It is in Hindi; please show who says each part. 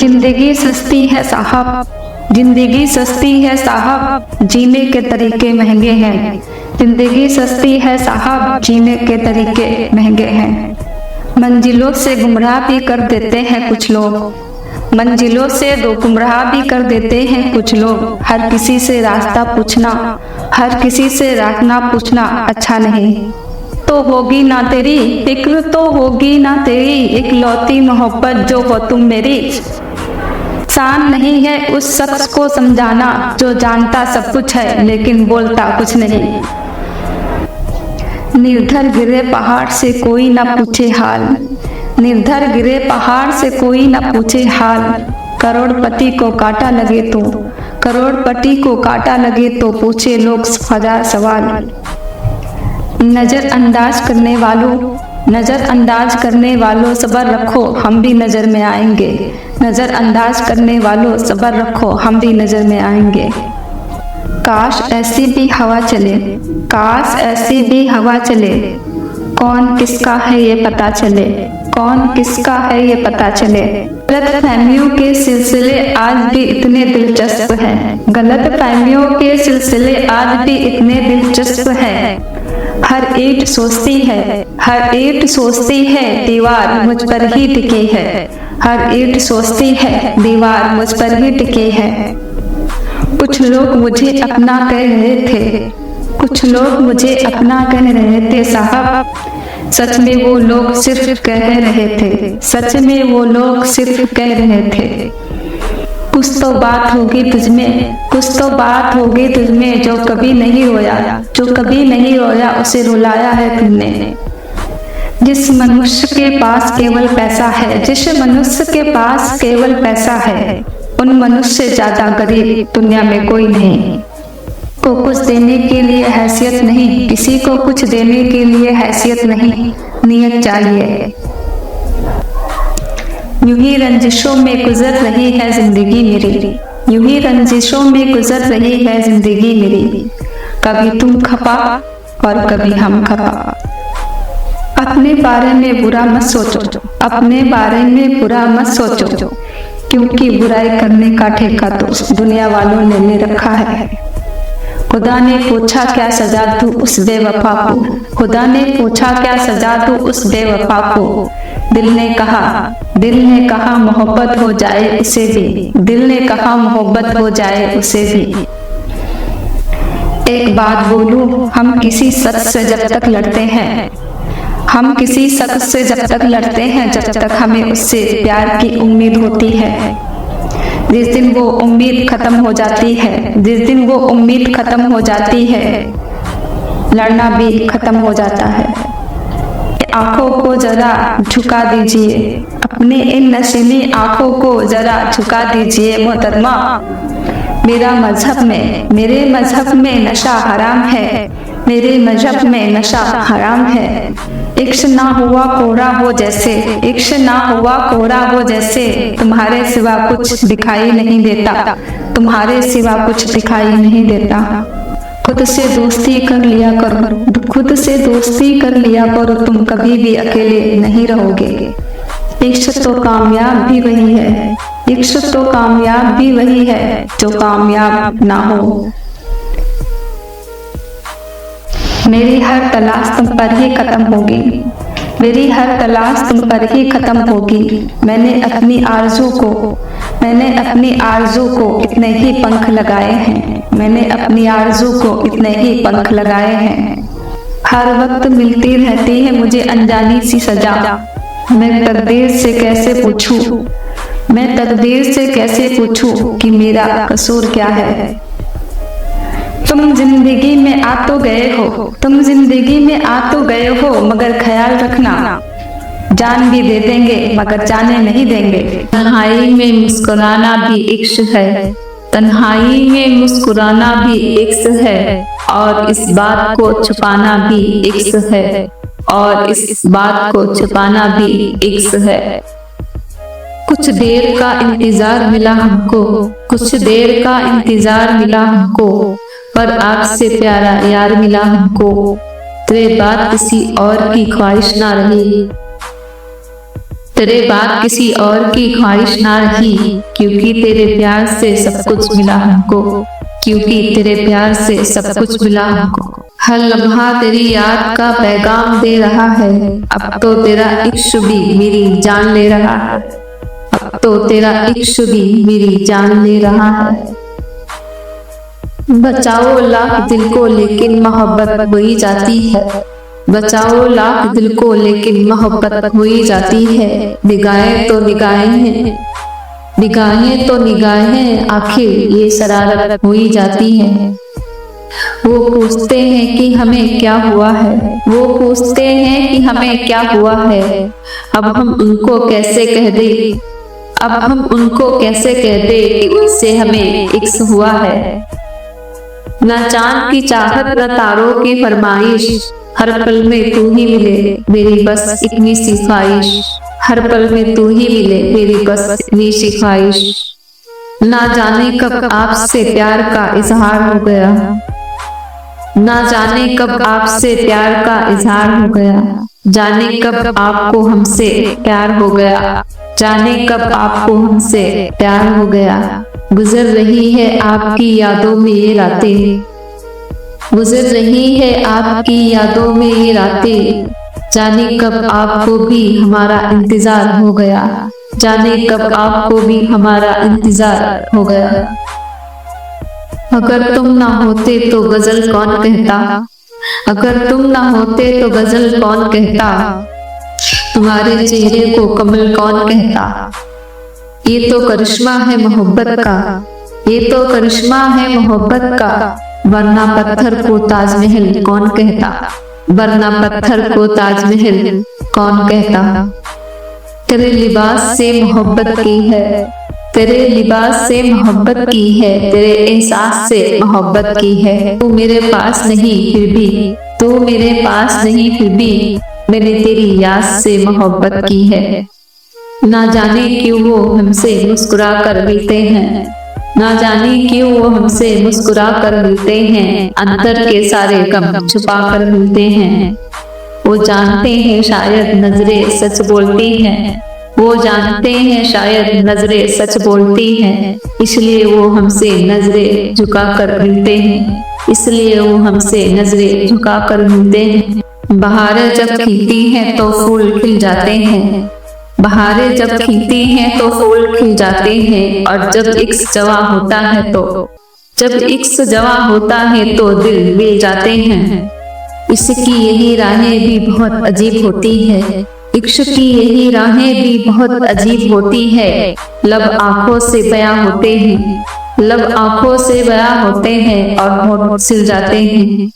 Speaker 1: जिंदगी सस्ती है साहब, जिंदगी सस्ती है साहब, जीने के तरीके महंगे हैं। जिंदगी सस्ती है साहब, जीने के तरीके महंगे हैं। मंजिलों से गुमराह भी कर देते हैं कुछ लोग, मंजिलों से दो गुमराह भी कर देते हैं कुछ लोग। हर किसी से रास्ता पूछना, हर किसी से रास्ता पूछना अच्छा नहीं। तो होगी ना तेरी फिक्र, तो होगी ना तेरी इकलौती मोहब्बत जो हो तुम मेरी। शान नहीं है उस शख्स को समझाना जो जानता सब कुछ है लेकिन बोलता कुछ नहीं। निर्धर गिरे पहाड़ से कोई ना पूछे हाल, निर्धर गिरे पहाड़ से कोई ना पूछे हाल। करोड़पति को कांटा लगे तो, करोड़पति को कांटा लगे तो पूछे लोग हजार सवाल। नजरअंदाज करने वालों, नजरअंदाज करने वालों सब्र रखो हम भी नजर में आएंगे। नजरअंदाज करने वालों सब्र रखो हम भी नजर में आएंगे। काश ऐसी भी हवा चले, काश ऐसी भी हवा चले, कौन किसका है ये पता चले, कौन किसका है ये पता चले। गलतफहमियों के सिलसिले आज भी इतने दिलचस्प हैं, गलतफहमियों के सिलसिले आज भी इतने दिलचस्प हैं। हर ईंट सोचती है, हर ईंट सोचती है दीवार मुझ पर ही टिकी है। हर ईंट सोचती है दीवार मुझ पर ही टिकी है। कुछ लोग मुझे अपना कह रहे थे, कुछ लोग मुझे अपना कह रहे थे साहब, सच में वो लोग सिर्फ कह रहे थे, सच में वो लोग सिर्फ कह रहे थे। कुछ तो बात होगी तुझमें, कुछ तो बात होगी तुझमें जो कभी नहीं रोया, जो कभी नहीं रोया उसे रुलाया है तुमने। जिस मनुष्य के पास केवल पैसा है, जिस मनुष्य के पास केवल पैसा है, उन मनुष्य से ज्यादा गरीब दुनिया में कोई नहीं। को कुछ देने के लिए हैसियत नहीं, किसी को कुछ देने के लिए हैसियत नहीं, नियत चाहिए। यूं ही रंजिशों में गुजर रही है जिंदगी मेरी, यूं ही रंजिशों में गुजर रही है जिंदगी मेरी। कभी तुम खपा और कभी हम खपा। अपने बारे में बुरा मत सोचो, अपने बारे में बुरा मत सोचो, क्योंकि बुराई करने का ठेका तो दुनिया वालों ने ले रखा है। खुदा ने पूछा क्या सजा दूं उस बेवफा को, खुदा ने पूछा क्या सजा दूं उस बेवफा को। दिल ने कहा, दिल ने कहा मोहब्बत हो जाए उसे भी, दिल ने कहा मोहब्बत हो जाए उसे भी। एक बात बोलूं, हम किसी शख्स से जब तक लड़ते हैं, हम किसी शख्स से जब तक लड़ते हैं, जब तक हमें उससे प्यार की उम्मीद होती है। जिस दिन वो उम्मीद खत्म हो जाती है, जिस दिन वो उम्मीद खत्म हो जाती है, लड़ना भी खत्म हो जाता है। आंखों को जरा झुका दीजिए, अपने इन नशीली आंखों को जरा झुका दीजिए मोहतरमा। मेरा मजहब में, मेरे मजहब में नशा हराम है, मेरे मजहब में नशा हराम है। इश्क ना हुआ कोरा हो जैसे, इश्क ना हुआ कोरा हो जैसे, तुम्हारे सिवा कुछ दिखाई नहीं देता, तुम्हारे सिवा कुछ दिखाई नहीं देता। खुद से दोस्ती कर लिया करो, खुद से दोस्ती कर लिया करो, तुम कभी भी अकेले नहीं रहोगे। इश्क तो कामयाब भी वही है, इश्क तो कामयाब भी वही है जो कामयाब ना हो। मेरी हर तलाश तुम पर ही खत्म होगी, मेरी हर तलाश तुम पर ही खत्म होगी। मैंने अपनी आरज़ू को, मैंने अपनी आरज़ू को इतने ही पंख लगाए हैं, मैंने अपनी आरज़ू को इतने ही पंख लगाए हैं। हर वक्त मिलती रहती है मुझे अनजानी सी सजा, मैं तकदीर से कैसे पूछूं, मैं तकदीर से कैसे पूछूं कि मेरा कसूर क्या है। तुम जिंदगी में आ तो गए हो, तुम जिंदगी में आ तो गए हो, मगर ख्याल रखना जान भी दे देंगे मगर जाने नहीं देंगे।
Speaker 2: तन्हाई में मुस्कुराना भी इश्क है, तन्हाई में मुस्कुराना भी इश्क है, और इस बात को छुपाना भी इश्क है, और इस बात को छुपाना भी इश्क है। कुछ देर का इंतजार मिला हमको, कुछ देर का इंतजार मिला हमको, पर आपसे प्यारा यार मिला हमको। तेरे बाद किसी और की ख्वाहिश ना रही। तेरे बाद किसी और की ख्वाहिश ना रही, क्योंकि तेरे प्यार से सब कुछ मिला हमको, क्योंकि तेरे प्यार से सब कुछ मिला हमको। हर लम्हा तेरी याद का पैगाम दे रहा है, अब तो तेरा इश्क भी मेरी जान ले रहा है, अब तो तेरा इश्क भी मेरी जान ले रहा है। बचाओ लाख दिल को लेकिन मोहब्बत हो ही जाती है, बचाओ लाख दिल को लेकिन मोहब्बत हो ही जाती है। निगाहें तो निगाहें हैं, निगाहें तो निगाहें, आखिर ये शरारत हो ही जाती है। वो पूछते हैं कि हमें क्या हुआ है, वो पूछते हैं कि हमें क्या हुआ है, अब हम उनको कैसे कह दे, अब हम उनको कैसे कह दे कि उससे हमें इश्क हुआ है। न चांद की चाहत न तारों की फरमाइश, हर पल में तू ही मिले मेरी बस इतनी सी ख्वाहिश, हर पल में तू ही मिले मेरी बस इतनी सी ख्वाहिश। ना जाने कब आपसे प्यार का इजहार हो गया, ना जाने कब आपसे प्यार का इजहार हो गया, जाने कब आपको हमसे प्यार हो गया, जाने कब आपको हमसे प्यार हो गया। गुजर रही है आपकी यादों में ये रातें, गुजर रही है आपकी यादों में ये रातें, जाने कब आपको भी हमारा इंतजार हो गया, जाने कब आपको भी हमारा इंतजार हो गया। अगर तुम ना होते तो गजल कौन कहता, अगर तुम ना होते तो गजल कौन कहता, तुम्हारे चेहरे को कमल कौन कहता। ये तो करिश्मा है मोहब्बत का, ये तो करिश्मा है मोहब्बत का, वरना पत्थर को ताजमहल कौन कहता, वरना पत्थर को ताजमहल कौन कहता। तेरे लिबास से मोहब्बत की है, तेरे लिबास से मोहब्बत की है, तेरे एहसास से मोहब्बत की है। तू मेरे पास नहीं फिर भी, तू मेरे पास नहीं फिर भी, मैंने तेरी याद से मोहब्बत की है। ना जाने क्यों वो हमसे मुस्कुरा कर मिलते हैं, ना जाने क्यों वो हमसे मुस्कुरा कर मिलते हैं, अंतर के सारे गम छुपा कर मिलते हैं। वो जानते हैं शायद नजरें सच बोलती हैं, वो जानते हैं शायद नजरें सच बोलती हैं, इसलिए वो हमसे नजरें झुका कर मिलते हैं, इसलिए वो हमसे नजरें झुका कर मिलते हैं। बहारें जब खिलती हैं तो फूल खिल जाते हैं, बहारें जब खिलती हैं तो फूल खिल जाते हैं, और जब इश्क जवां होता है तो, जब इश्क जवां होता है तो दिल मिल जाते हैं। इश्क की यही राहें भी बहुत अजीब होती है, इश्क की यही राहें भी बहुत अजीब होती है। लब आंखों से बयां होते हैं, लब आंखों से बयां होते हैं और होंठ सिल जाते हैं।